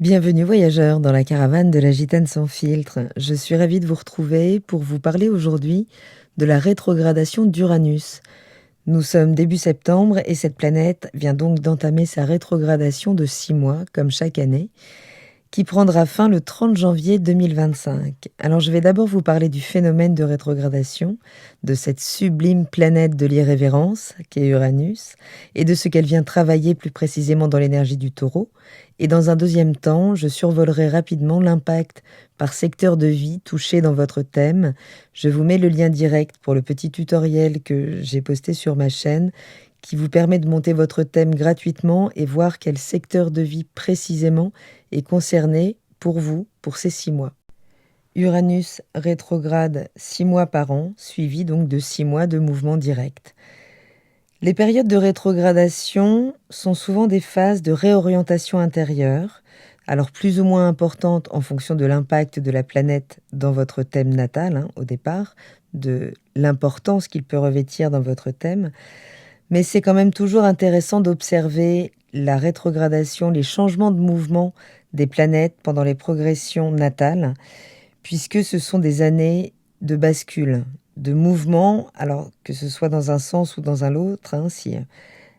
Bienvenue voyageurs dans la caravane de la Gitane sans filtre. Je suis ravie de vous retrouver pour vous parler aujourd'hui de la rétrogradation d'Uranus. Nous sommes début septembre et cette planète vient donc d'entamer sa rétrogradation de 6 mois, comme chaque année, qui prendra fin le 30 janvier 2025. Alors je vais d'abord vous parler du phénomène de rétrogradation, de cette sublime planète de l'irrévérence qu'est Uranus, et de ce qu'elle vient travailler plus précisément dans l'énergie du Taureau. Et dans un deuxième temps, je survolerai rapidement l'impact par secteur de vie touché dans votre thème. Je vous mets le lien direct pour le petit tutoriel que j'ai posté sur ma chaîne, qui vous permet de monter votre thème gratuitement et voir quel secteur de vie précisément est concerné pour vous pour ces 6 mois. Uranus rétrograde 6 mois par an, suivi donc de 6 mois de mouvement direct. Les périodes de rétrogradation sont souvent des phases de réorientation intérieure, alors plus ou moins importantes en fonction de l'impact de la planète dans votre thème natal, au départ, de l'importance qu'il peut revêtir dans votre thème. Mais c'est quand même toujours intéressant d'observer la rétrogradation, les changements de mouvement des planètes pendant les progressions natales, puisque ce sont des années de bascule, de mouvement, alors que ce soit dans un sens ou dans un autre, si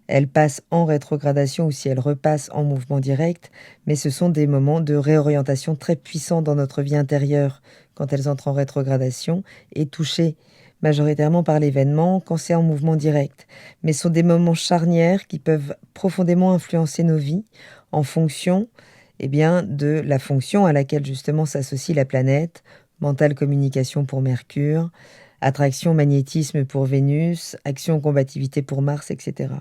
elles passent en rétrogradation ou si elles repassent en mouvement direct, mais ce sont des moments de réorientation très puissants dans notre vie intérieure quand elles entrent en rétrogradation et touchées majoritairement par l'événement quand c'est en mouvement direct. Mais ce sont des moments charnières qui peuvent profondément influencer nos vies en fonction de la fonction à laquelle justement s'associe la planète, mentale communication pour Mercure, attraction magnétisme pour Vénus, action combativité pour Mars, etc.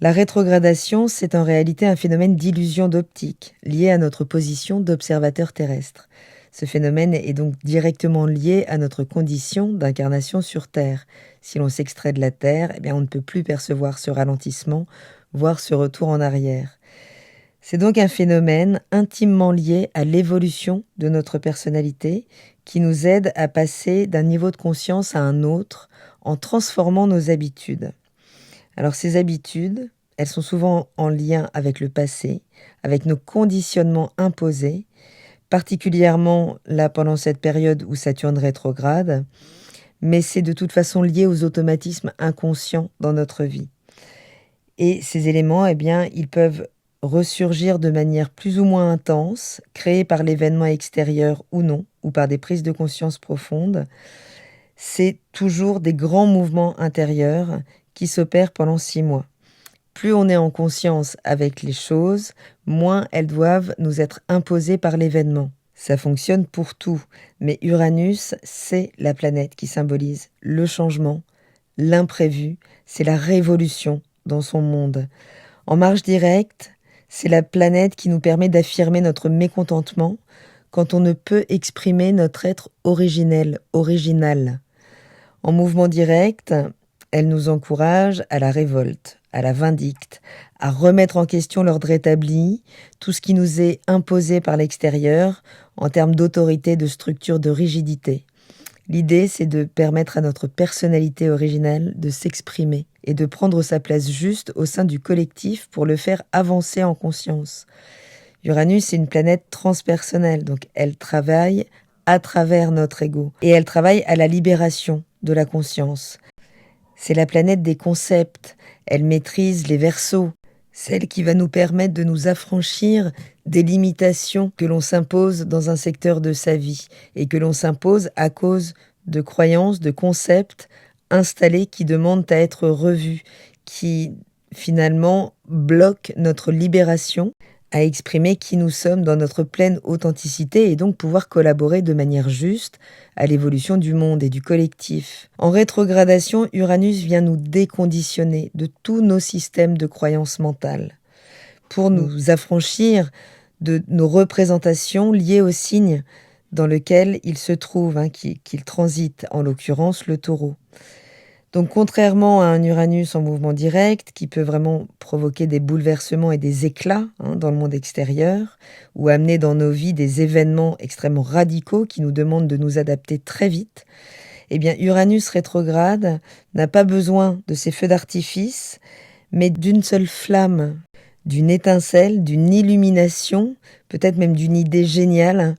La rétrogradation, c'est en réalité un phénomène d'illusion d'optique, lié à notre position d'observateur terrestre. Ce phénomène est donc directement lié à notre condition d'incarnation sur Terre. Si l'on s'extrait de la Terre, on ne peut plus percevoir ce ralentissement, voire ce retour en arrière. C'est donc un phénomène intimement lié à l'évolution de notre personnalité qui nous aide à passer d'un niveau de conscience à un autre en transformant nos habitudes. Alors ces habitudes, elles sont souvent en lien avec le passé, avec nos conditionnements imposés, particulièrement là pendant cette période où Saturne rétrograde, mais c'est de toute façon lié aux automatismes inconscients dans notre vie. Et ces éléments, ils peuvent ressurgir de manière plus ou moins intense, créés par l'événement extérieur ou non, ou par des prises de conscience profondes. C'est toujours des grands mouvements intérieurs qui s'opèrent pendant 6 mois. Plus on est en conscience avec les choses, moins elles doivent nous être imposées par l'événement. Ça fonctionne pour tout, mais Uranus, c'est la planète qui symbolise le changement, l'imprévu, c'est la révolution dans son monde. En marche directe, c'est la planète qui nous permet d'affirmer notre mécontentement quand on ne peut exprimer notre être originel, original. En mouvement direct, elle nous encourage à la révolte, à la vindicte, à remettre en question l'ordre établi, tout ce qui nous est imposé par l'extérieur en termes d'autorité, de structure, de rigidité. L'idée, c'est de permettre à notre personnalité originelle de s'exprimer et de prendre sa place juste au sein du collectif pour le faire avancer en conscience. Uranus est une planète transpersonnelle, donc elle travaille à travers notre ego et elle travaille à la libération de la conscience. C'est la planète des concepts, elle maîtrise les versos, celle qui va nous permettre de nous affranchir des limitations que l'on s'impose dans un secteur de sa vie et que l'on s'impose à cause de croyances, de concepts installés qui demandent à être revus, qui finalement bloquent notre libération à exprimer qui nous sommes dans notre pleine authenticité et donc pouvoir collaborer de manière juste à l'évolution du monde et du collectif. En rétrogradation, Uranus vient nous déconditionner de tous nos systèmes de croyances mentales pour nous affranchir de nos représentations liées au signe dans lequel il se trouve, qu'il transite, en l'occurrence le Taureau. Donc contrairement à un Uranus en mouvement direct qui peut vraiment provoquer des bouleversements et des éclats dans le monde extérieur ou amener dans nos vies des événements extrêmement radicaux qui nous demandent de nous adapter très vite, Uranus rétrograde n'a pas besoin de ces feux d'artifice mais d'une seule flamme, d'une étincelle, d'une illumination, peut-être même d'une idée géniale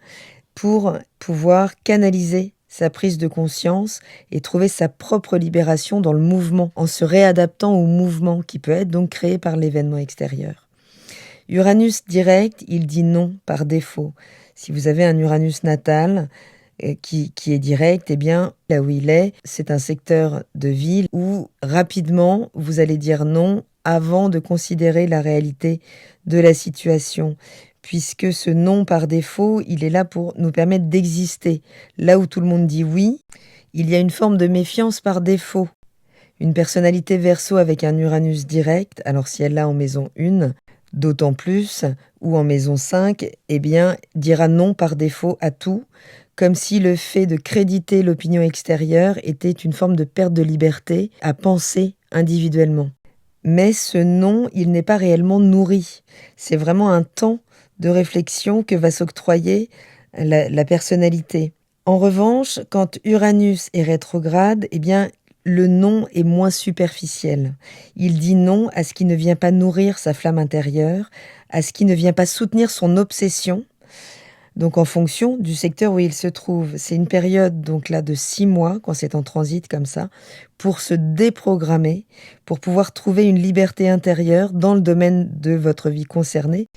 pour pouvoir canaliser sa prise de conscience et trouver sa propre libération dans le mouvement, en se réadaptant au mouvement qui peut être donc créé par l'événement extérieur. Uranus direct, il dit non par défaut. Si vous avez un Uranus natal qui est direct, eh bien, là où il est, c'est un secteur de ville où rapidement vous allez dire non avant de considérer la réalité de la situation, puisque ce non par défaut, il est là pour nous permettre d'exister. Là où tout le monde dit oui, il y a une forme de méfiance par défaut. Une personnalité Verseau avec un Uranus direct, alors si elle l'a en maison 1, d'autant plus, ou en maison 5, eh bien, dira non par défaut à tout, comme si le fait de créditer l'opinion extérieure était une forme de perte de liberté à penser individuellement. Mais ce non, il n'est pas réellement nourri. C'est vraiment un temps de réflexion que va s'octroyer la personnalité. En revanche, quand Uranus est rétrograde, eh bien, le non est moins superficiel. Il dit non à ce qui ne vient pas nourrir sa flamme intérieure, à ce qui ne vient pas soutenir son obsession. Donc en fonction du secteur où il se trouve, c'est une période donc là de 6 mois, quand c'est en transit comme ça, pour se déprogrammer, pour pouvoir trouver une liberté intérieure dans le domaine de votre vie concernée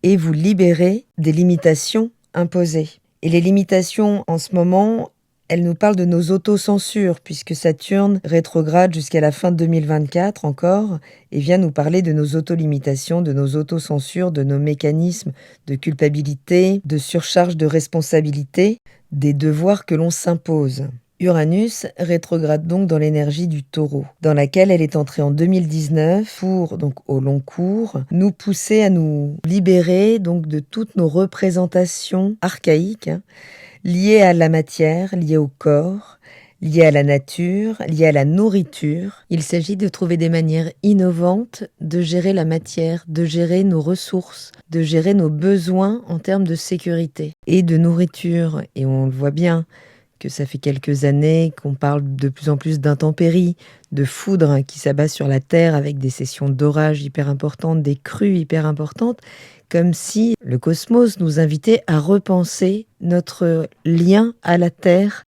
et vous libérer des limitations imposées. Et les limitations en ce moment, elles nous parlent de nos autocensures, puisque Saturne rétrograde jusqu'à la fin de 2024 encore, et vient nous parler de nos autolimitations, de nos autocensures, de nos mécanismes de culpabilité, de surcharge de responsabilité, des devoirs que l'on s'impose. Uranus rétrograde donc dans l'énergie du Taureau, dans laquelle elle est entrée en 2019 pour, donc au long cours, nous pousser à nous libérer donc de toutes nos représentations archaïques, liées à la matière, liées au corps, liées à la nature, liées à la nourriture. Il s'agit de trouver des manières innovantes de gérer la matière, de gérer nos ressources, de gérer nos besoins en termes de sécurité et de nourriture. Et on le voit bien, que ça fait quelques années qu'on parle de plus en plus d'intempéries, de foudre qui s'abat sur la terre avec des sessions d'orage hyper importantes, des crues hyper importantes, comme si le cosmos nous invitait à repenser notre lien à la terre,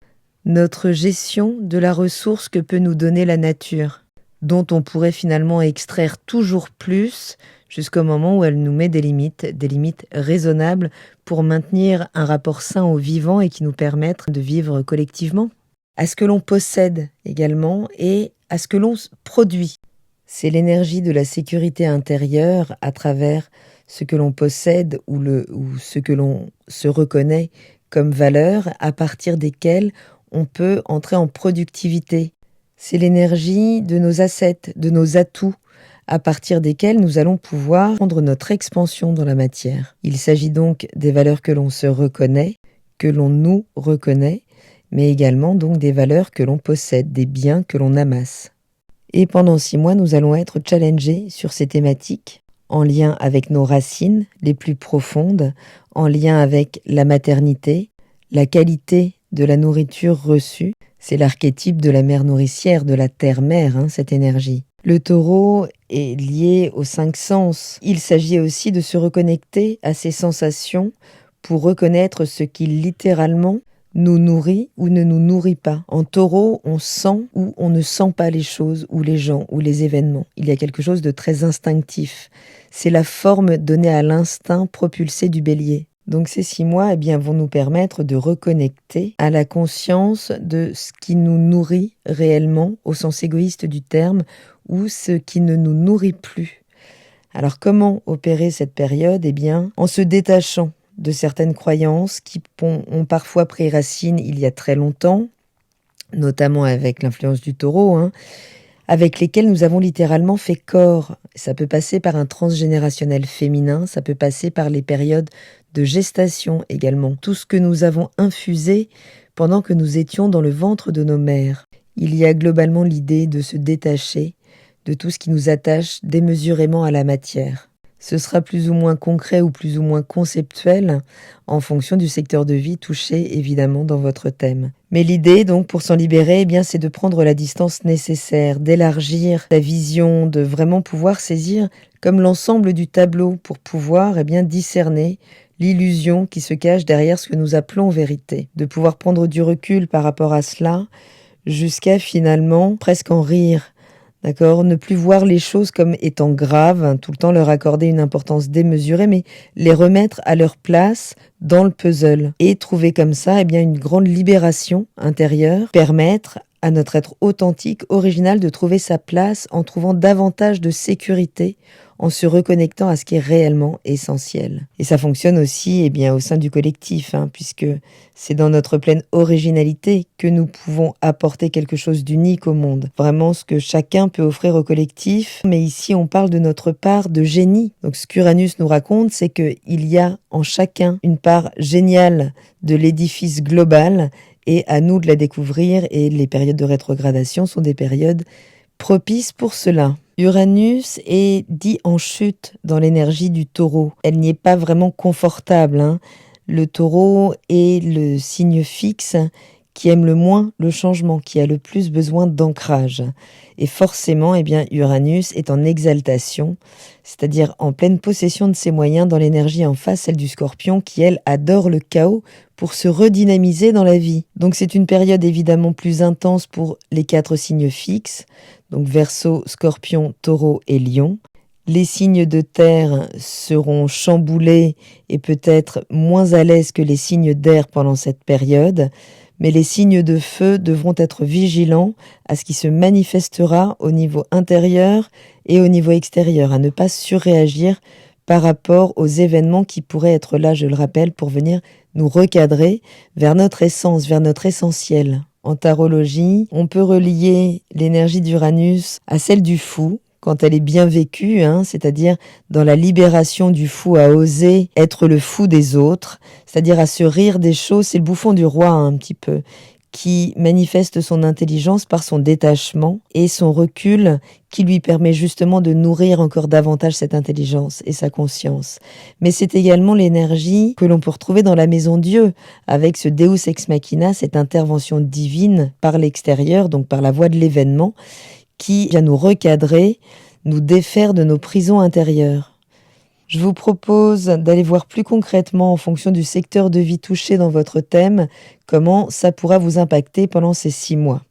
notre gestion de la ressource que peut nous donner la nature, dont on pourrait finalement extraire toujours plus jusqu'au moment où elle nous met des limites raisonnables pour maintenir un rapport sain au vivant et qui nous permettent de vivre collectivement. À ce que l'on possède également et à ce que l'on produit. C'est l'énergie de la sécurité intérieure à travers ce que l'on possède ou ce que l'on se reconnaît comme valeur à partir desquelles on peut entrer en productivité. C'est l'énergie de nos assets, de nos atouts, à partir desquels nous allons pouvoir prendre notre expansion dans la matière. Il s'agit donc des valeurs que l'on se reconnaît, que l'on nous reconnaît, mais également donc des valeurs que l'on possède, des biens que l'on amasse. Et pendant 6 mois, nous allons être challengés sur ces thématiques, en lien avec nos racines les plus profondes, en lien avec la maternité, la qualité de la nourriture reçue. C'est l'archétype de la mère nourricière, de la terre-mère, cette énergie. Le Taureau est lié aux 5 sens. Il s'agit aussi de se reconnecter à ces sensations pour reconnaître ce qui littéralement nous nourrit ou ne nous nourrit pas. En Taureau, on sent ou on ne sent pas les choses ou les gens ou les événements. Il y a quelque chose de très instinctif. C'est la forme donnée à l'instinct propulsé du Bélier. Donc ces 6 mois vont nous permettre de reconnecter à la conscience de ce qui nous nourrit réellement, au sens égoïste du terme, ou ce qui ne nous nourrit plus. Alors comment opérer cette période ? En se détachant de certaines croyances qui ont parfois pris racine il y a très longtemps, notamment avec l'influence du Taureau, avec lesquelles nous avons littéralement fait corps. Ça peut passer par un transgénérationnel féminin, ça peut passer par les périodes de gestation également. Tout ce que nous avons infusé pendant que nous étions dans le ventre de nos mères. Il y a globalement l'idée de se détacher de tout ce qui nous attache démesurément à la matière. Ce sera plus ou moins concret ou plus ou moins conceptuel en fonction du secteur de vie touché évidemment dans votre thème. Mais l'idée donc pour s'en libérer, eh bien, c'est de prendre la distance nécessaire, d'élargir la vision, de vraiment pouvoir saisir comme l'ensemble du tableau pour pouvoir discerner l'illusion qui se cache derrière ce que nous appelons vérité. De pouvoir prendre du recul par rapport à cela jusqu'à finalement presque en rire. D'accord, ne plus voir les choses comme étant graves, tout le temps leur accorder une importance démesurée, mais les remettre à leur place dans le puzzle. Et trouver comme ça une grande libération intérieure, permettre à notre être authentique, original, de trouver sa place en trouvant davantage de sécurité, en se reconnectant à ce qui est réellement essentiel. Et ça fonctionne aussi au sein du collectif, puisque c'est dans notre pleine originalité que nous pouvons apporter quelque chose d'unique au monde. Vraiment ce que chacun peut offrir au collectif, mais ici on parle de notre part de génie. Donc ce qu'Uranus nous raconte, c'est qu'il y a en chacun une part géniale de l'édifice global, et à nous de la découvrir, et les périodes de rétrogradation sont des périodes propices pour cela. Uranus est dit en chute dans l'énergie du taureau. Elle n'y est pas vraiment confortable. Le taureau est le signe fixe qui aime le moins le changement, qui a le plus besoin d'ancrage. Et forcément, Uranus est en exaltation, c'est-à-dire en pleine possession de ses moyens dans l'énergie en face, celle du Scorpion, qui, elle, adore le chaos pour se redynamiser dans la vie. Donc c'est une période évidemment plus intense pour les 4 signes fixes, donc Verseau, Scorpion, Taureau et Lion. Les signes de terre seront chamboulés et peut-être moins à l'aise que les signes d'air pendant cette période, mais les signes de feu devront être vigilants à ce qui se manifestera au niveau intérieur et au niveau extérieur, à ne pas surréagir par rapport aux événements qui pourraient être là, je le rappelle, pour venir nous recadrer vers notre essence, vers notre essentiel. En tarologie, on peut relier l'énergie d'Uranus à celle du fou, quand elle est bien vécue, c'est-à-dire dans la libération du fou à oser être le fou des autres, c'est-à-dire à se rire des choses, c'est le bouffon du roi un petit peu, qui manifeste son intelligence par son détachement et son recul qui lui permet justement de nourrir encore davantage cette intelligence et sa conscience. Mais c'est également l'énergie que l'on peut retrouver dans la maison Dieu, avec ce Deus ex machina, cette intervention divine par l'extérieur, donc par la voie de l'événement, qui vient nous recadrer, nous défaire de nos prisons intérieures. Je vous propose d'aller voir plus concrètement, en fonction du secteur de vie touché dans votre thème, comment ça pourra vous impacter pendant ces 6 mois.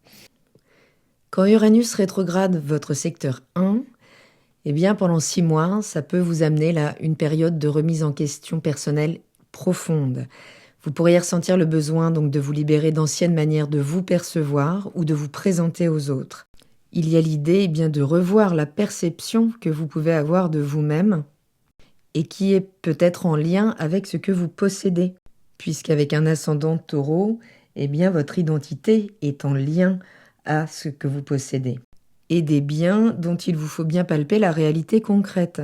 Quand Uranus rétrograde votre secteur 1, pendant 6 mois, ça peut vous amener là une période de remise en question personnelle profonde. Vous pourriez ressentir le besoin donc de vous libérer d'anciennes manières de vous percevoir ou de vous présenter aux autres. Il y a l'idée de revoir la perception que vous pouvez avoir de vous-même et qui est peut-être en lien avec ce que vous possédez. Puisqu'avec un ascendant taureau, votre identité est en lien à ce que vous possédez. Et des biens dont il vous faut bien palper la réalité concrète.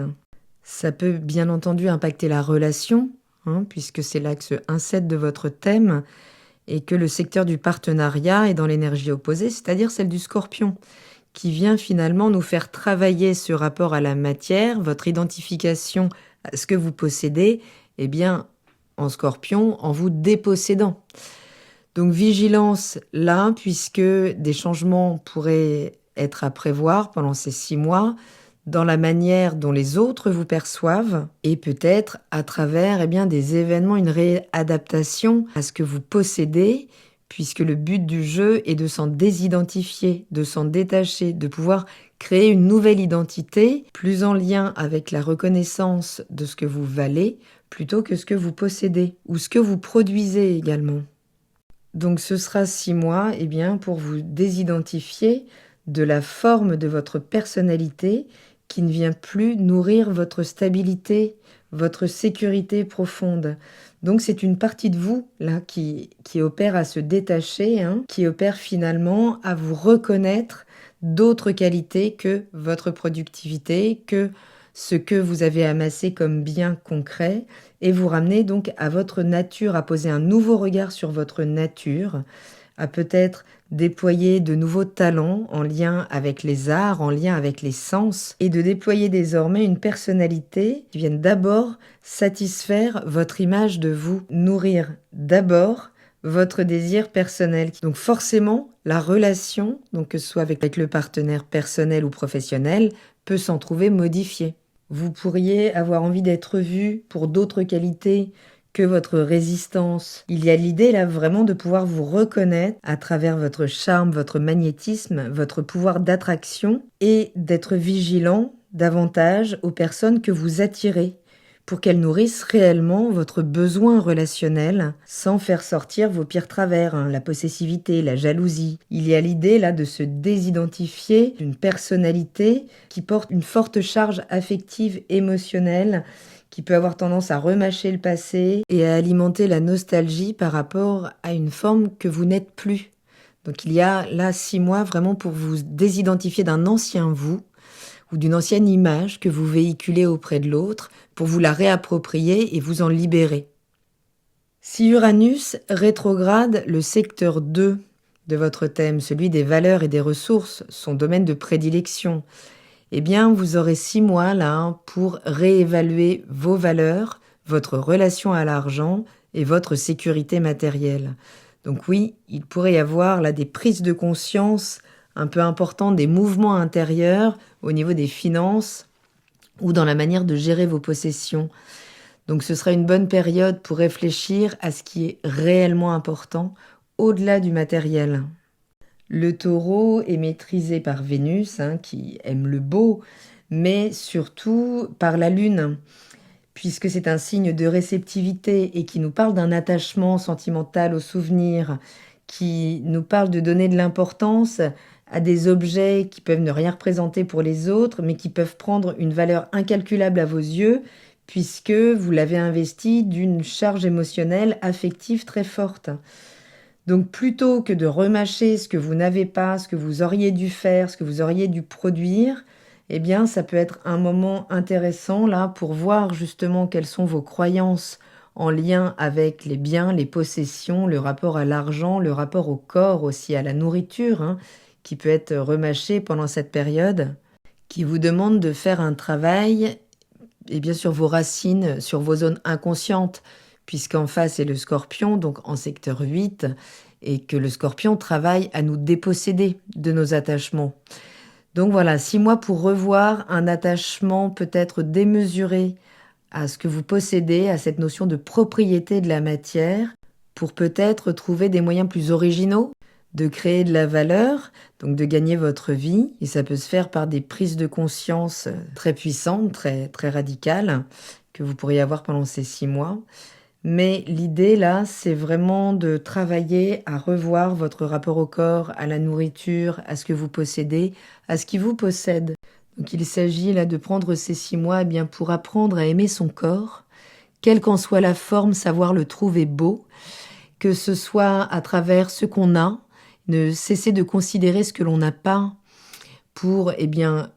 Ça peut bien entendu impacter la relation, puisque c'est l'axe 1-7 de votre thème, et que le secteur du partenariat est dans l'énergie opposée, c'est-à-dire celle du Scorpion, qui vient finalement nous faire travailler ce rapport à la matière, votre identification à ce que vous possédez, en Scorpion, en vous dépossédant. Donc vigilance là, puisque des changements pourraient être à prévoir pendant ces 6 mois, dans la manière dont les autres vous perçoivent, et peut-être à travers des événements, une réadaptation à ce que vous possédez, puisque le but du jeu est de s'en désidentifier, de s'en détacher, de pouvoir créer une nouvelle identité, plus en lien avec la reconnaissance de ce que vous valez, plutôt que ce que vous possédez, ou ce que vous produisez également. Donc ce sera 6 mois pour vous désidentifier de la forme de votre personnalité qui ne vient plus nourrir votre stabilité, votre sécurité profonde. Donc c'est une partie de vous là qui opère à se détacher, qui opère finalement à vous reconnaître d'autres qualités que votre productivité, que ce que vous avez amassé comme bien concret, et vous ramener donc à votre nature, à poser un nouveau regard sur votre nature, à peut-être déployer de nouveaux talents en lien avec les arts, en lien avec les sens, et de déployer désormais une personnalité qui vienne d'abord satisfaire votre image de vous, nourrir d'abord votre désir personnel. Donc forcément, la relation, donc que ce soit avec le partenaire personnel ou professionnel, peut s'en trouver modifiée. Vous pourriez avoir envie d'être vu pour d'autres qualités que votre résistance. Il y a l'idée là vraiment de pouvoir vous reconnaître à travers votre charme, votre magnétisme, votre pouvoir d'attraction et d'être vigilant davantage aux personnes que vous attirez pour qu'elles nourrissent réellement votre besoin relationnel sans faire sortir vos pires travers, la possessivité, la jalousie. Il y a l'idée là de se désidentifier d'une personnalité qui porte une forte charge affective, émotionnelle, qui peut avoir tendance à remâcher le passé et à alimenter la nostalgie par rapport à une forme que vous n'êtes plus. Donc il y a là 6 mois vraiment pour vous désidentifier d'un ancien vous ou d'une ancienne image que vous véhiculez auprès de l'autre pour vous la réapproprier et vous en libérer. Si Uranus rétrograde le secteur 2 de votre thème, celui des valeurs et des ressources, son domaine de prédilection, eh bien, vous aurez 6 mois là pour réévaluer vos valeurs, votre relation à l'argent et votre sécurité matérielle. Donc oui, il pourrait y avoir là des prises de conscience un peu importantes, des mouvements intérieurs au niveau des finances ou dans la manière de gérer vos possessions. Donc ce sera une bonne période pour réfléchir à ce qui est réellement important au-delà du matériel. Le taureau est maîtrisé par Vénus, qui aime le beau, mais surtout par la lune, puisque c'est un signe de réceptivité et qui nous parle d'un attachement sentimental aux souvenirs, qui nous parle de donner de l'importance à des objets qui peuvent ne rien représenter pour les autres, mais qui peuvent prendre une valeur incalculable à vos yeux, puisque vous l'avez investi d'une charge émotionnelle, affective très forte. Donc plutôt que de remâcher ce que vous n'avez pas, ce que vous auriez dû faire, ce que vous auriez dû produire, eh bien ça peut être un moment intéressant là pour voir justement quelles sont vos croyances en lien avec les biens, les possessions, le rapport à l'argent, le rapport au corps aussi, à la nourriture, qui peut être remâché pendant cette période, qui vous demande de faire un travail, et bien sur vos racines, sur vos zones inconscientes, puisqu'en face est le Scorpion, donc en secteur 8, et que le Scorpion travaille à nous déposséder de nos attachements. Donc voilà, 6 mois pour revoir un attachement peut-être démesuré à ce que vous possédez, à cette notion de propriété de la matière, pour peut-être trouver des moyens plus originaux de créer de la valeur, donc de gagner votre vie. Et ça peut se faire par des prises de conscience très puissantes, très, très radicales, que vous pourriez avoir pendant ces 6 mois. Mais l'idée là, c'est vraiment de travailler à revoir votre rapport au corps, à la nourriture, à ce que vous possédez, à ce qui vous possède. Donc il s'agit là de prendre ces 6 mois bien pour apprendre à aimer son corps, quelle qu'en soit la forme, savoir le trouver beau, que ce soit à travers ce qu'on a, ne cesser de considérer ce que l'on n'a pas pour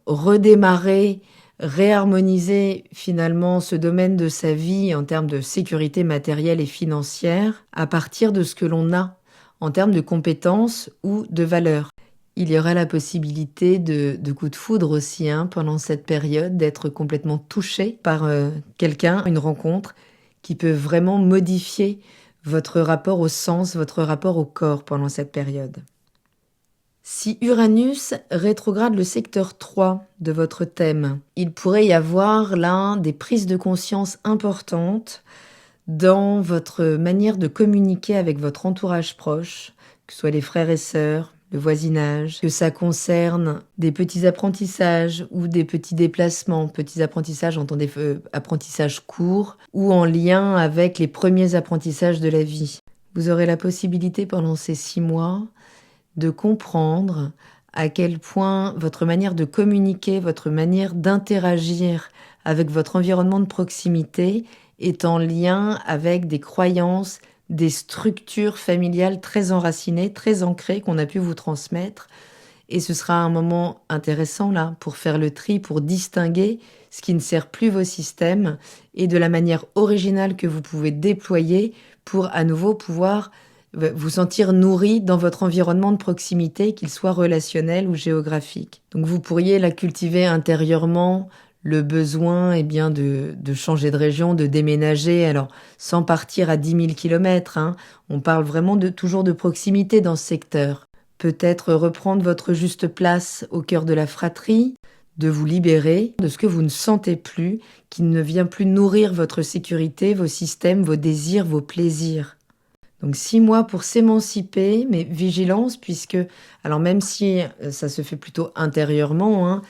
redémarrer, réharmoniser finalement ce domaine de sa vie en termes de sécurité matérielle et financière à partir de ce que l'on a en termes de compétences ou de valeurs. Il y aura la possibilité de coups de foudre aussi pendant cette période, d'être complètement touché par quelqu'un, une rencontre qui peut vraiment modifier votre rapport au sens, votre rapport au corps pendant cette période. Si Uranus rétrograde le secteur 3 de votre thème, il pourrait y avoir là des prises de conscience importantes dans votre manière de communiquer avec votre entourage proche, que ce soit les frères et sœurs, le voisinage, que ça concerne des petits apprentissages ou des petits déplacements. Petits apprentissages, entendez apprentissages courts ou en lien avec les premiers apprentissages de la vie. Vous aurez la possibilité pendant ces 6 mois de comprendre à quel point votre manière de communiquer, votre manière d'interagir avec votre environnement de proximité est en lien avec des croyances, des structures familiales très enracinées, très ancrées qu'on a pu vous transmettre. Et ce sera un moment intéressant là pour faire le tri, pour distinguer ce qui ne sert plus vos systèmes et de la manière originale que vous pouvez déployer pour à nouveau pouvoir vous sentir nourri dans votre environnement de proximité, qu'il soit relationnel ou géographique. Donc vous pourriez la cultiver intérieurement, le besoin de changer de région, de déménager, alors sans partir à 10 000 kilomètres, hein. On parle vraiment toujours de proximité dans ce secteur. Peut-être reprendre votre juste place au cœur de la fratrie, de vous libérer de ce que vous ne sentez plus, qui ne vient plus nourrir votre sécurité, vos systèmes, vos désirs, vos plaisirs. Donc 6 mois pour s'émanciper, mais vigilance puisque, alors même si ça se fait plutôt intérieurement, hein,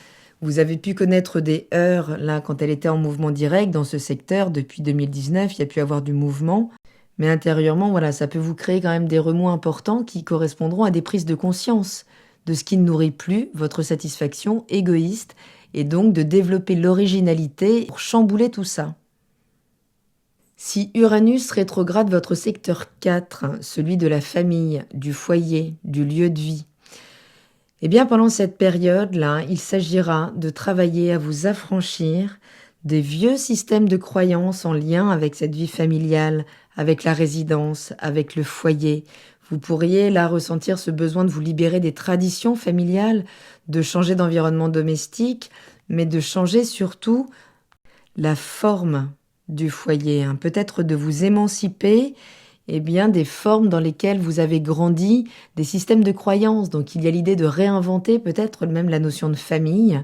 vous avez pu connaître des heurts là quand elle était en mouvement direct dans ce secteur depuis 2019, il y a pu avoir du mouvement. Mais intérieurement, voilà, ça peut vous créer quand même des remous importants qui correspondront à des prises de conscience de ce qui ne nourrit plus votre satisfaction égoïste et donc de développer l'originalité pour chambouler tout ça. Si Uranus rétrograde votre secteur 4, celui de la famille, du foyer, du lieu de vie, eh bien pendant cette période-là, il s'agira de travailler à vous affranchir des vieux systèmes de croyances en lien avec cette vie familiale, avec la résidence, avec le foyer. Vous pourriez là ressentir ce besoin de vous libérer des traditions familiales, de changer d'environnement domestique, mais de changer surtout la forme du foyer, hein. Peut-être de vous émanciper des formes dans lesquelles vous avez grandi, des systèmes de croyances. Donc il y a l'idée de réinventer peut-être même la notion de famille,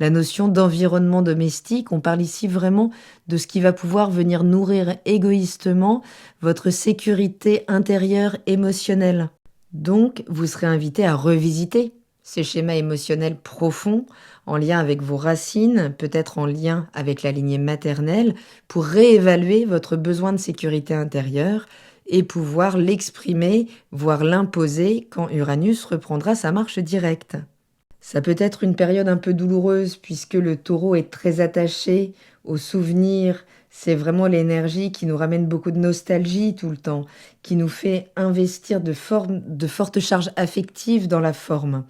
la notion d'environnement domestique. On parle ici vraiment de ce qui va pouvoir venir nourrir égoïstement votre sécurité intérieure émotionnelle. Donc vous serez invité à revisiter ces schémas émotionnels profonds en lien avec vos racines, peut-être en lien avec la lignée maternelle, pour réévaluer votre besoin de sécurité intérieure et pouvoir l'exprimer, voire l'imposer quand Uranus reprendra sa marche directe. Ça peut être une période un peu douloureuse puisque le taureau est très attaché aux souvenirs. C'est vraiment l'énergie qui nous ramène beaucoup de nostalgie tout le temps, qui nous fait investir de fortes charges affectives dans la forme,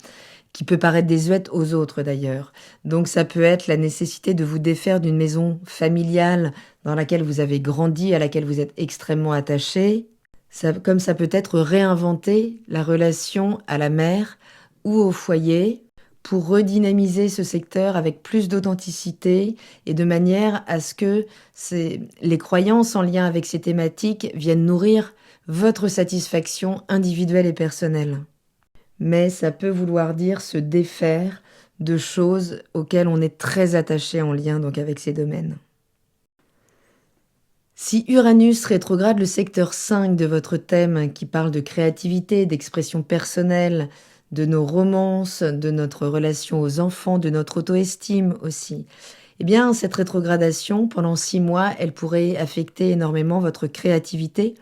qui peut paraître désuète aux autres d'ailleurs. Donc ça peut être la nécessité de vous défaire d'une maison familiale dans laquelle vous avez grandi, à laquelle vous êtes extrêmement attaché. Comme ça peut être réinventer la relation à la mère ou au foyer pour redynamiser ce secteur avec plus d'authenticité et de manière à ce que les croyances en lien avec ces thématiques viennent nourrir votre satisfaction individuelle et personnelle. Mais ça peut vouloir dire se défaire de choses auxquelles on est très attaché en lien donc avec ces domaines. Si Uranus rétrograde le secteur 5 de votre thème qui parle de créativité, d'expression personnelle, de nos romances, de notre relation aux enfants, de notre auto-estime aussi, eh bien cette rétrogradation pendant 6 mois, elle pourrait affecter énormément votre créativité,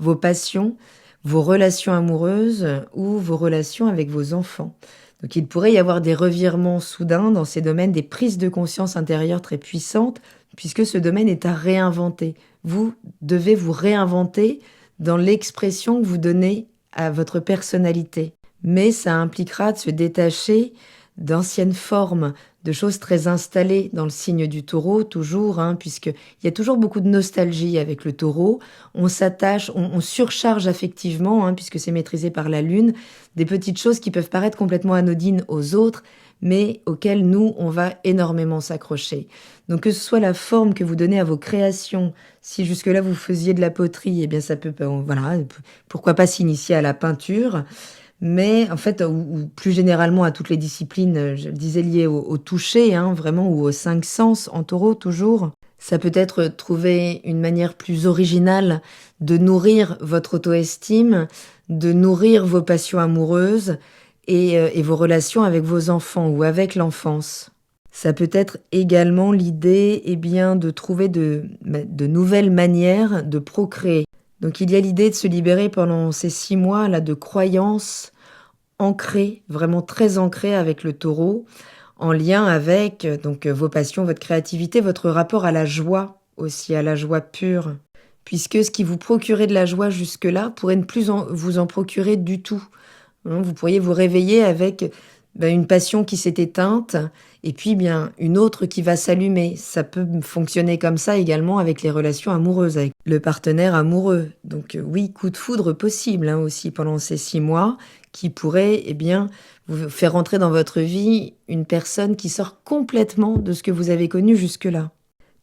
vos passions, vos relations amoureuses ou vos relations avec vos enfants. Donc il pourrait y avoir des revirements soudains dans ces domaines, des prises de conscience intérieures très puissantes, puisque ce domaine est à réinventer. Vous devez vous réinventer dans l'expression que vous donnez à votre personnalité. Mais ça impliquera de se détacher d'anciennes formes, de choses très installées dans le signe du taureau, toujours, puisqu'il y a toujours beaucoup de nostalgie avec le taureau. On s'attache, on surcharge affectivement, puisque c'est maîtrisé par la lune, des petites choses qui peuvent paraître complètement anodines aux autres, mais auxquelles nous, on va énormément s'accrocher. Donc que ce soit la forme que vous donnez à vos créations, si jusque-là vous faisiez de la poterie, eh bien ça peut, voilà, pourquoi pas s'initier à la peinture. Mais en fait, ou plus généralement à toutes les disciplines, je le disais, liées au toucher, vraiment, ou aux 5 sens, en taureau toujours. Ça peut être trouver une manière plus originale de nourrir votre auto-estime, de nourrir vos passions amoureuses et vos relations avec vos enfants ou avec l'enfance. Ça peut être également l'idée de trouver de nouvelles manières de procréer. Donc il y a l'idée de se libérer pendant ces 6 mois là de croyances ancrées, vraiment très ancrées avec le taureau, en lien avec vos passions, votre créativité, votre rapport à la joie aussi, à la joie pure. Puisque ce qui vous procurait de la joie jusque-là pourrait ne plus vous en procurer du tout. Vous pourriez vous réveiller avec une passion qui s'est éteinte et puis bien une autre qui va s'allumer. Ça peut fonctionner comme ça également avec les relations amoureuses, avec le partenaire amoureux. Donc oui, coup de foudre possible aussi pendant ces 6 mois qui pourrait vous faire entrer dans votre vie une personne qui sort complètement de ce que vous avez connu jusque-là.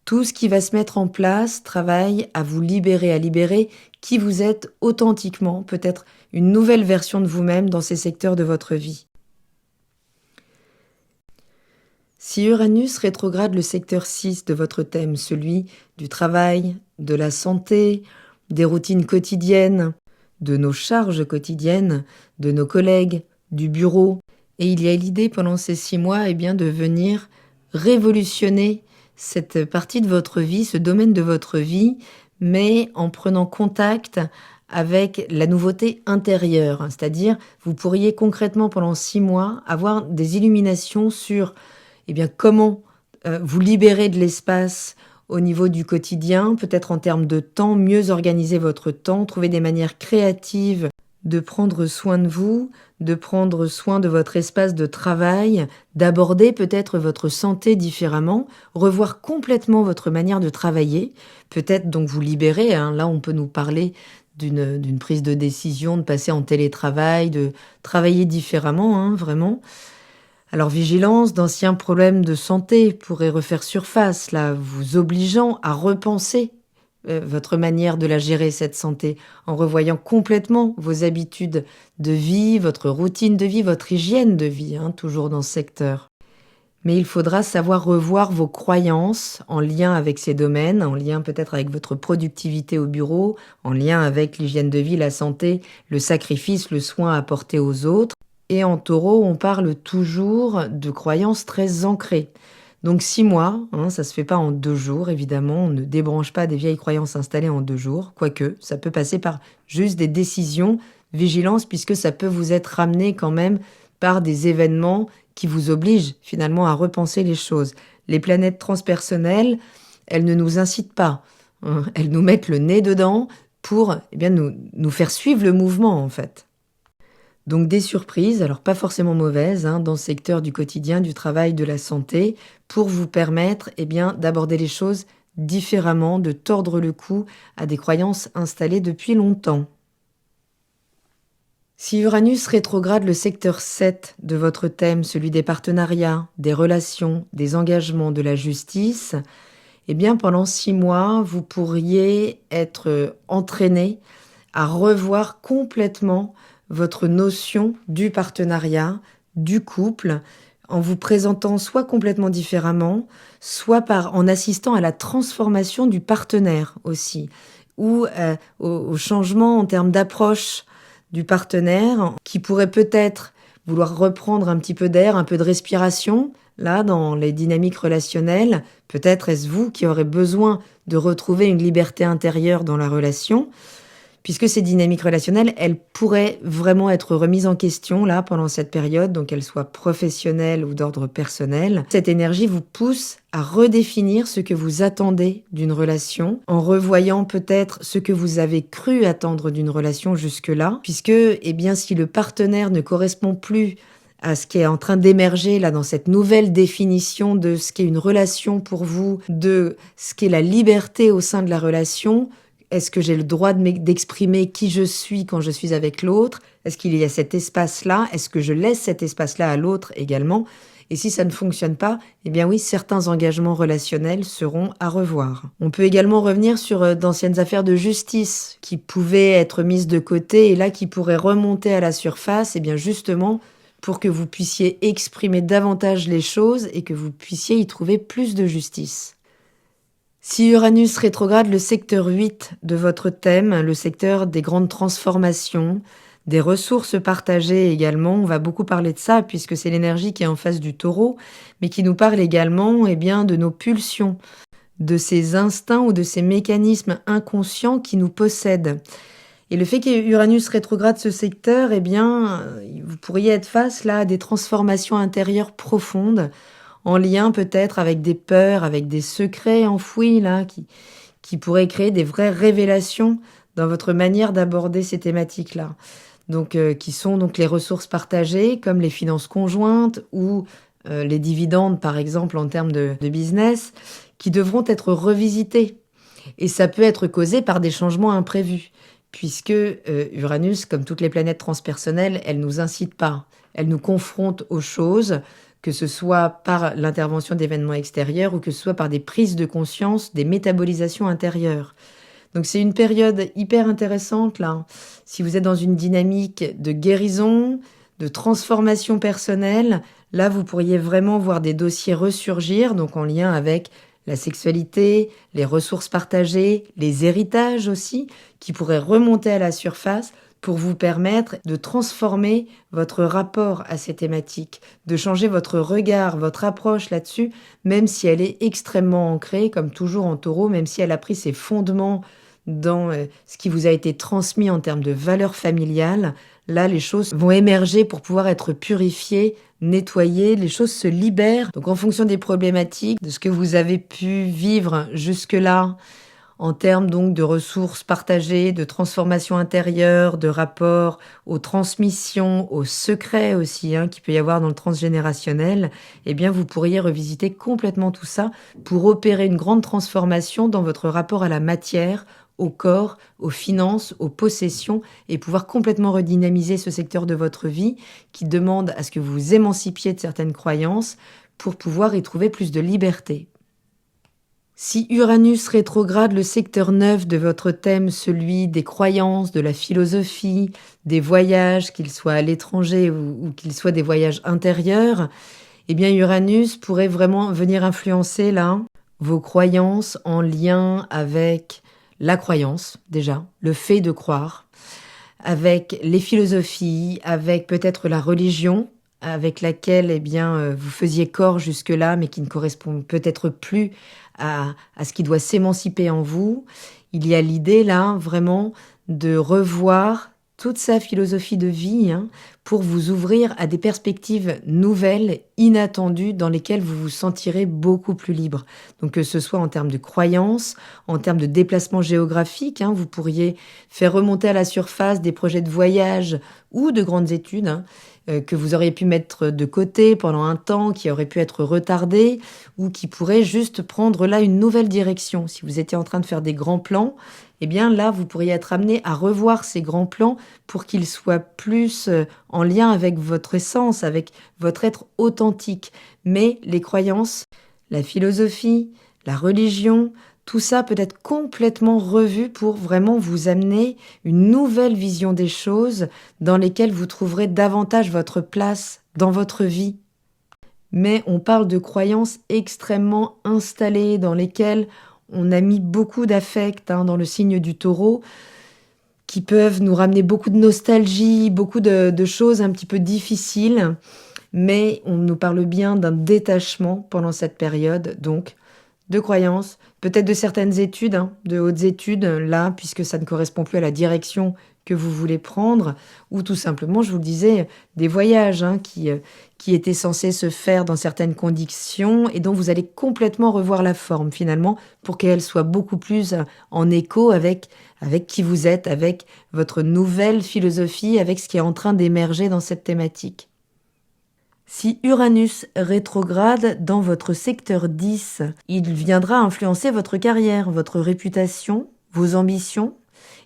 Tout ce qui va se mettre en place travaille à vous libérer, à libérer qui vous êtes authentiquement, peut-être une nouvelle version de vous-même dans ces secteurs de votre vie. Si Uranus rétrograde le secteur 6 de votre thème, celui du travail, de la santé, des routines quotidiennes, de nos charges quotidiennes, de nos collègues, du bureau, et il y a l'idée pendant ces 6 mois de venir révolutionner cette partie de votre vie, ce domaine de votre vie, mais en prenant contact avec la nouveauté intérieure. C'est-à-dire, vous pourriez concrètement pendant 6 mois avoir des illuminations sur comment vous libérer de l'espace au niveau du quotidien, peut-être en termes de temps, mieux organiser votre temps, trouver des manières créatives de prendre soin de vous, de prendre soin de votre espace de travail, d'aborder peut-être votre santé différemment, revoir complètement votre manière de travailler, peut-être donc vous libérer. Là, on peut nous parler d'une prise de décision, de passer en télétravail, de travailler différemment, vraiment. Alors vigilance, d'anciens problèmes de santé pourraient refaire surface, là, vous obligeant à repenser votre manière de la gérer, cette santé, en revoyant complètement vos habitudes de vie, votre routine de vie, votre hygiène de vie, toujours dans ce secteur. Mais il faudra savoir revoir vos croyances en lien avec ces domaines, en lien peut-être avec votre productivité au bureau, en lien avec l'hygiène de vie, la santé, le sacrifice, le soin apporté aux autres. Et en taureau, on parle toujours de croyances très ancrées. Donc 6 mois, ça se fait pas en 2 jours, évidemment. On ne débranche pas des vieilles croyances installées en 2 jours. Quoique, ça peut passer par juste des décisions, vigilance, puisque ça peut vous être ramené quand même par des événements qui vous obligent finalement à repenser les choses. Les planètes transpersonnelles, elles ne nous incitent pas. Elles nous mettent le nez dedans pour nous faire suivre le mouvement en fait. Donc des surprises, alors pas forcément mauvaises, dans le secteur du quotidien, du travail, de la santé, pour vous permettre d'aborder les choses différemment, de tordre le cou à des croyances installées depuis longtemps. Si Uranus rétrograde le secteur 7 de votre thème, celui des partenariats, des relations, des engagements, de la justice, pendant 6 mois, vous pourriez être entraîné à revoir complètement votre notion du partenariat, du couple, en vous présentant soit complètement différemment, soit en assistant à la transformation du partenaire aussi, ou au changement en termes d'approche du partenaire, qui pourrait peut-être vouloir reprendre un petit peu d'air, un peu de respiration, là, dans les dynamiques relationnelles. Peut-être est-ce vous qui aurez besoin de retrouver une liberté intérieure dans la relation, puisque ces dynamiques relationnelles, elles pourraient vraiment être remises en question là pendant cette période, donc qu'elles soient professionnelles ou d'ordre personnel. Cette énergie vous pousse à redéfinir ce que vous attendez d'une relation, en revoyant peut-être ce que vous avez cru attendre d'une relation jusque-là, puisque si le partenaire ne correspond plus à ce qui est en train d'émerger là dans cette nouvelle définition de ce qu'est une relation pour vous, de ce qu'est la liberté au sein de la relation. Est-ce que j'ai le droit d'exprimer qui je suis quand je suis avec l'autre? Est-ce qu'il y a cet espace-là? Est-ce que je laisse cet espace-là à l'autre également? Et si ça ne fonctionne pas, oui, certains engagements relationnels seront à revoir. On peut également revenir sur d'anciennes affaires de justice qui pouvaient être mises de côté et là qui pourraient remonter à la surface, justement pour que vous puissiez exprimer davantage les choses et que vous puissiez y trouver plus de justice. Si Uranus rétrograde le secteur 8 de votre thème, le secteur des grandes transformations, des ressources partagées également, on va beaucoup parler de ça puisque c'est l'énergie qui est en face du taureau, mais qui nous parle également de nos pulsions, de ces instincts ou de ces mécanismes inconscients qui nous possèdent. Et le fait qu'Uranus rétrograde ce secteur, vous pourriez être face là à des transformations intérieures profondes, en lien peut-être avec des peurs, avec des secrets enfouis là, qui pourraient créer des vraies révélations dans votre manière d'aborder ces thématiques-là. Donc, qui sont donc les ressources partagées, comme les finances conjointes ou les dividendes par exemple en termes de business, qui devront être revisités. Et ça peut être causé par des changements imprévus, puisque Uranus, comme toutes les planètes transpersonnelles, elle nous incite pas. Elle nous confronte aux choses, que ce soit par l'intervention d'événements extérieurs ou que ce soit par des prises de conscience, des métabolisations intérieures. Donc c'est une période hyper intéressante là. Si vous êtes dans une dynamique de guérison, de transformation personnelle, là vous pourriez vraiment voir des dossiers ressurgir, donc en lien avec la sexualité, les ressources partagées, les héritages aussi, qui pourraient remonter à la surface pour vous permettre de transformer votre rapport à ces thématiques, de changer votre regard, votre approche là-dessus, même si elle est extrêmement ancrée, comme toujours en taureau, même si elle a pris ses fondements dans ce qui vous a été transmis en termes de valeurs familiales. Là, les choses vont émerger pour pouvoir être purifiées, nettoyées, les choses se libèrent. Donc en fonction des problématiques, de ce que vous avez pu vivre jusque-là, en termes donc de ressources partagées, de transformation intérieure, de rapport aux transmissions, aux secrets aussi, qu'il peut y avoir dans le transgénérationnel, eh bien vous pourriez revisiter complètement tout ça pour opérer une grande transformation dans votre rapport à la matière, au corps, aux finances, aux possessions, et pouvoir complètement redynamiser ce secteur de votre vie qui demande à ce que vous vous émancipiez de certaines croyances pour pouvoir y trouver plus de liberté. Si Uranus rétrograde le secteur 9 de votre thème, celui des croyances, de la philosophie, des voyages, qu'ils soient à l'étranger ou qu'ils soient des voyages intérieurs, eh bien Uranus pourrait vraiment venir influencer là vos croyances en lien avec la croyance, déjà, le fait de croire, avec les philosophies, avec peut-être la religion, avec laquelle vous faisiez corps jusque-là, mais qui ne correspond peut-être plus à ce qui doit s'émanciper en vous. Il y a l'idée là, vraiment, de revoir toute sa philosophie de vie pour vous ouvrir à des perspectives nouvelles, inattendues, dans lesquelles vous vous sentirez beaucoup plus libre. Donc que ce soit en termes de croyances, en termes de déplacement géographique, vous pourriez faire remonter à la surface des projets de voyage ou de grandes études que vous auriez pu mettre de côté pendant un temps, qui auraient pu être retardés, ou qui pourraient juste prendre là une nouvelle direction. Si vous étiez en train de faire des grands plans, eh bien là, vous pourriez être amené à revoir ces grands plans pour qu'ils soient plus en lien avec votre essence, avec votre être authentique. Mais les croyances, la philosophie, la religion, tout ça peut être complètement revu pour vraiment vous amener une nouvelle vision des choses dans lesquelles vous trouverez davantage votre place dans votre vie. Mais on parle de croyances extrêmement installées dans lesquelles on a mis beaucoup d'affect dans le signe du taureau, qui peuvent nous ramener beaucoup de nostalgie, beaucoup de choses un petit peu difficiles, mais on nous parle bien d'un détachement pendant cette période, donc de croyances, peut-être de certaines études, de hautes études, là, puisque ça ne correspond plus à la direction que vous voulez prendre, ou tout simplement, je vous le disais, des voyages qui étaient censés se faire dans certaines conditions et dont vous allez complètement revoir la forme finalement pour qu'elle soit beaucoup plus en écho avec qui vous êtes, avec votre nouvelle philosophie, avec ce qui est en train d'émerger dans cette thématique. Si Uranus rétrograde dans votre secteur 10, il viendra influencer votre carrière, votre réputation, vos ambitions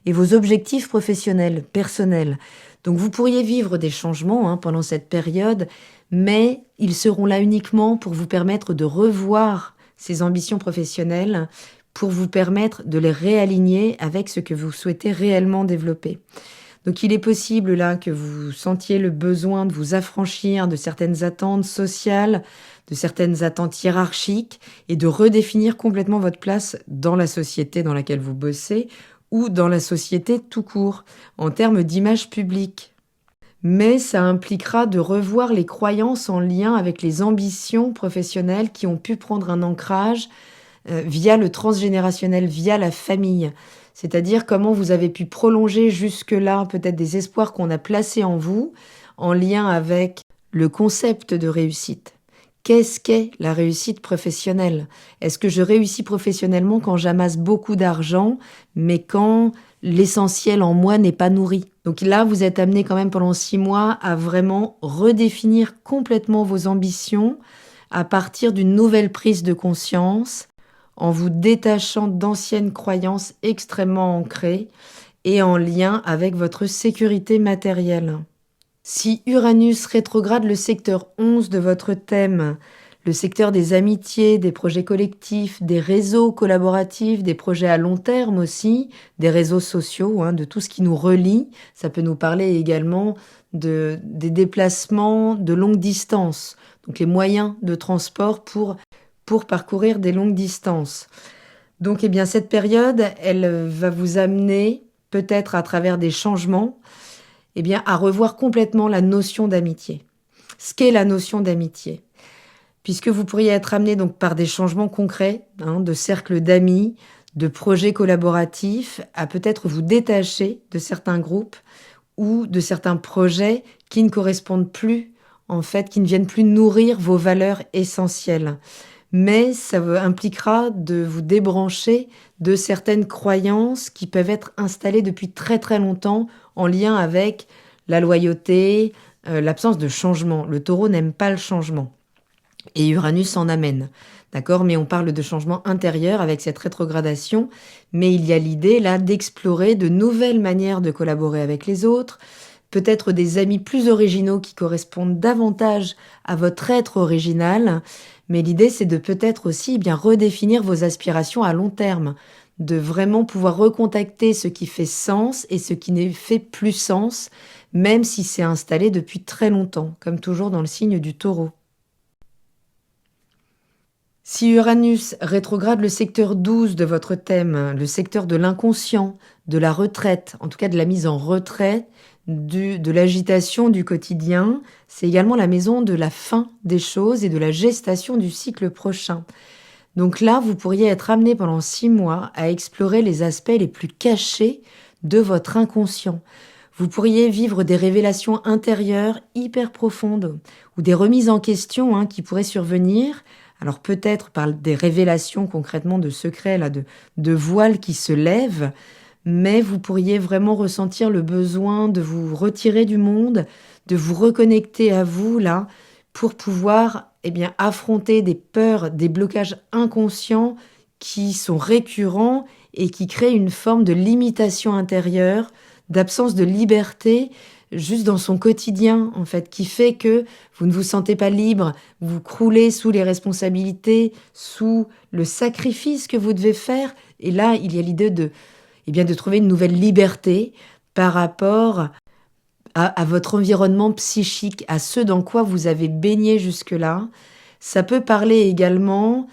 et vos objectifs professionnels, personnels. Donc vous pourriez vivre des changements pendant cette période, mais ils seront là uniquement pour vous permettre de revoir ces ambitions professionnelles, pour vous permettre de les réaligner avec ce que vous souhaitez réellement développer. Donc il est possible là que vous sentiez le besoin de vous affranchir de certaines attentes sociales, de certaines attentes hiérarchiques et de redéfinir complètement votre place dans la société dans laquelle vous bossez ou dans la société tout court, en termes d'image publique. Mais ça impliquera de revoir les croyances en lien avec les ambitions professionnelles qui ont pu prendre un ancrage via le transgénérationnel, via la famille. C'est-à-dire comment vous avez pu prolonger jusque-là peut-être des espoirs qu'on a placés en vous, en lien avec le concept de réussite. Qu'est-ce qu'est la réussite professionnelle ? Est-ce que je réussis professionnellement quand j'amasse beaucoup d'argent, mais quand l'essentiel en moi n'est pas nourri ? Donc là, vous êtes amené quand même pendant 6 mois à vraiment redéfinir complètement vos ambitions à partir d'une nouvelle prise de conscience, en vous détachant d'anciennes croyances extrêmement ancrées et en lien avec votre sécurité matérielle. Si Uranus rétrograde le secteur 11 de votre thème, le secteur des amitiés, des projets collectifs, des réseaux collaboratifs, des projets à long terme aussi, des réseaux sociaux, de tout ce qui nous relie. Ça peut nous parler également des déplacements de longue distance, donc les moyens de transport pour parcourir des longues distances. Donc eh bien, cette période, elle va vous amener, peut-être à travers des changements, eh bien, à revoir complètement la notion d'amitié. Ce qu'est la notion d'amitié. Puisque vous pourriez être amené donc par des changements concrets, de cercles d'amis, de projets collaboratifs, à peut-être vous détacher de certains groupes ou de certains projets qui ne correspondent plus, en fait, qui ne viennent plus nourrir vos valeurs essentielles. Mais ça impliquera de vous débrancher de certaines croyances qui peuvent être installées depuis très très longtemps en lien avec la loyauté, l'absence de changement. Le taureau n'aime pas le changement. Et Uranus en amène, d'accord? Mais on parle de changement intérieur avec cette rétrogradation, mais il y a l'idée là d'explorer de nouvelles manières de collaborer avec les autres, peut-être des amis plus originaux qui correspondent davantage à votre être original, mais l'idée c'est de peut-être aussi bien redéfinir vos aspirations à long terme, de vraiment pouvoir recontacter ce qui fait sens et ce qui ne fait plus sens, même si c'est installé depuis très longtemps, comme toujours dans le signe du taureau. Si Uranus rétrograde le secteur 12 de votre thème, le secteur de l'inconscient, de la retraite, en tout cas de la mise en retrait, de l'agitation du quotidien, c'est également la maison de la fin des choses et de la gestation du cycle prochain. Donc là, vous pourriez être amené pendant 6 mois à explorer les aspects les plus cachés de votre inconscient. Vous pourriez vivre des révélations intérieures hyper profondes ou des remises en question qui pourraient survenir. Alors peut-être par des révélations concrètement de secrets, de voiles qui se lèvent, mais vous pourriez vraiment ressentir le besoin de vous retirer du monde, de vous reconnecter à vous là, pour pouvoir affronter des peurs, des blocages inconscients qui sont récurrents et qui créent une forme de limitation intérieure, d'absence de liberté, juste dans son quotidien, en fait, qui fait que vous ne vous sentez pas libre, vous croulez sous les responsabilités, sous le sacrifice que vous devez faire. Et là, il y a l'idée de trouver une nouvelle liberté par rapport à votre environnement psychique, à ce dans quoi vous avez baigné jusque-là. Ça peut parler également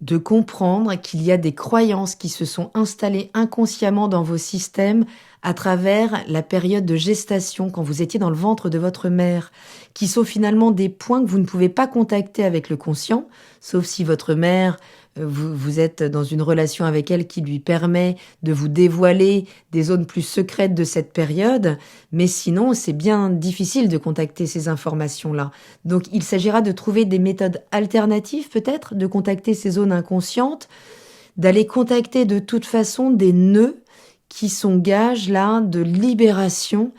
de comprendre qu'il y a des croyances qui se sont installées inconsciemment dans vos systèmes à travers la période de gestation, quand vous étiez dans le ventre de votre mère, qui sont finalement des points que vous ne pouvez pas contacter avec le conscient, sauf si votre mère, vous êtes dans une relation avec elle qui lui permet de vous dévoiler des zones plus secrètes de cette période, mais sinon c'est bien difficile de contacter ces informations-là. Donc il s'agira de trouver des méthodes alternatives peut-être, de contacter ces zones inconscientes, d'aller contacter de toute façon des nœuds qui sont gages là de libération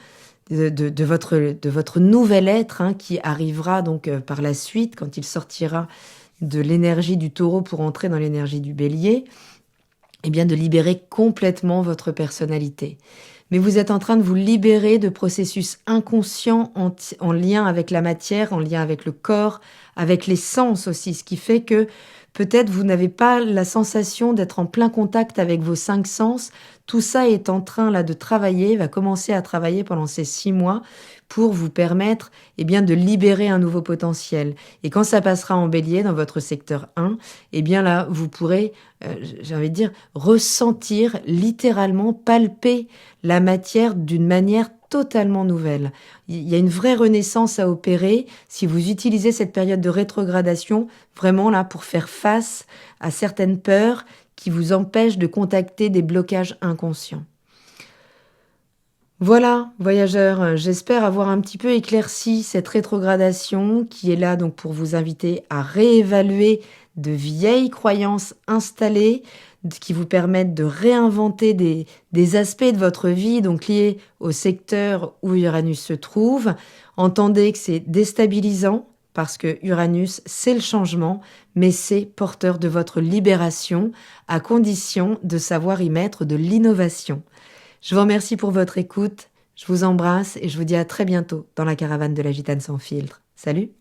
de votre nouvel être qui arrivera donc par la suite quand il sortira de l'énergie du taureau pour entrer dans l'énergie du bélier, de libérer complètement votre personnalité. Mais vous êtes en train de vous libérer de processus inconscients en lien avec la matière, en lien avec le corps, avec les sens aussi, ce qui fait que peut-être vous n'avez pas la sensation d'être en plein contact avec vos 5 sens. Tout ça est en train là de travailler, va commencer à travailler pendant ces 6 mois pour vous permettre de libérer un nouveau potentiel. Et quand ça passera en bélier dans votre secteur 1, là vous pourrez, j'ai envie de dire, ressentir, littéralement palper la matière d'une manière totalement nouvelle. Il y a une vraie renaissance à opérer si vous utilisez cette période de rétrogradation vraiment là pour faire face à certaines peurs qui vous empêchent de contacter des blocages inconscients. Voilà, voyageurs, j'espère avoir un petit peu éclairci cette rétrogradation qui est là donc pour vous inviter à réévaluer de vieilles croyances installées qui vous permettent de réinventer des aspects de votre vie donc liés au secteur où Uranus se trouve. Entendez que c'est déstabilisant parce que Uranus, c'est le changement, mais c'est porteur de votre libération à condition de savoir y mettre de l'innovation. Je vous remercie pour votre écoute, je vous embrasse et je vous dis à très bientôt dans la caravane de la Gitane sans filtre. Salut!